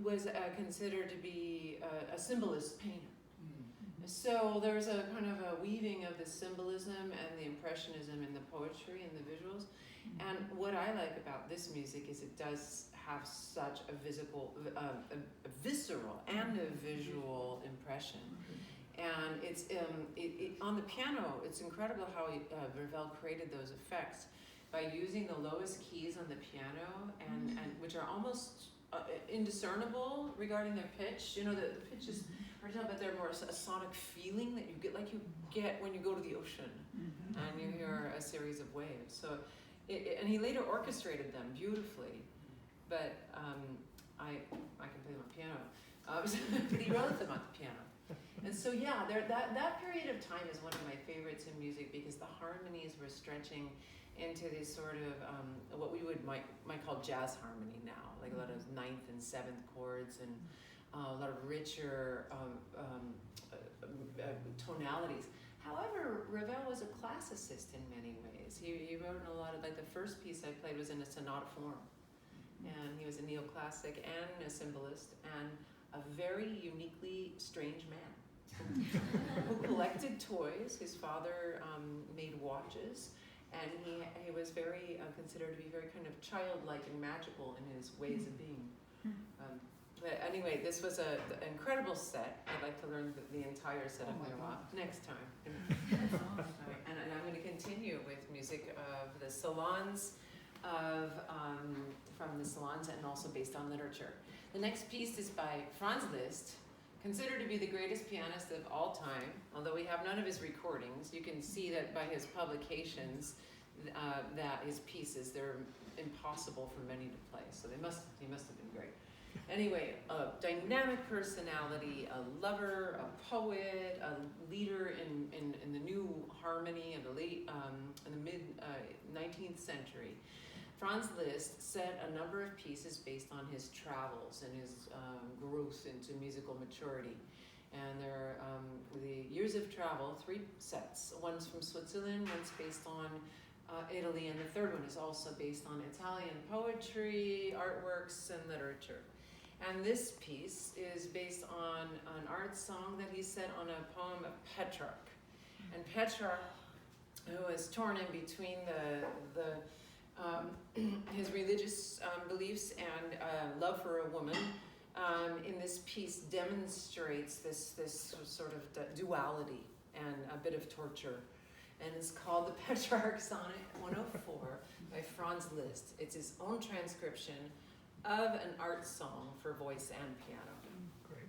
was considered to be a symbolist painter. So there's a kind of a weaving of the symbolism and the impressionism in the poetry and the visuals. And what I like about this music is it does have such a visceral and a visual impression. And it's on the piano, it's incredible how Ravel created those effects by using the lowest keys on the piano, and which are almost indiscernible regarding their pitch. You know, the pitch is hard to tell, but they're more a sonic feeling that you get when you go to the ocean and you hear a series of waves. So, and he later orchestrated them beautifully, but I can play them on piano. But he wrote them on the piano. And so yeah, that period of time is one of my favorites in music because the harmonies were stretching into this sort of what we might call jazz harmony now, like a lot of ninth and seventh chords and a lot of richer tonalities. However, Ravel was a classicist in many ways. He wrote a lot of, like the first piece I played was in a sonata form, and he was a neoclassic and a symbolist and a very uniquely strange man who collected toys. His father made watches, and he was very considered to be very kind of childlike and magical in his ways of being. But anyway, this was an incredible set. I'd like to learn the entire set of Miroir next time. And I'm going to continue with music of the salons from the salons and also based on literature. The next piece is by Franz Liszt, considered to be the greatest pianist of all time. Although we have none of his recordings, you can see that by his publications that his pieces, they're impossible for many to play. So he must have been great. Anyway, a dynamic personality, a lover, a poet, a leader in the new harmony of the in the mid 19th century. Franz Liszt set a number of pieces based on his travels and his growth into musical maturity. And there are the years of travel, 3 sets. One's from Switzerland, one's based on Italy, and the third one is also based on Italian poetry, artworks, and literature. And this piece is based on an art song that he set on a poem of Petrarch. And Petrarch, who was torn in between his religious beliefs and love for a woman, in this piece demonstrates this sort of duality and a bit of torture. And it's called the Petrarch Sonnet 104 by Franz Liszt. It's his own transcription of an art song for voice and piano. Great.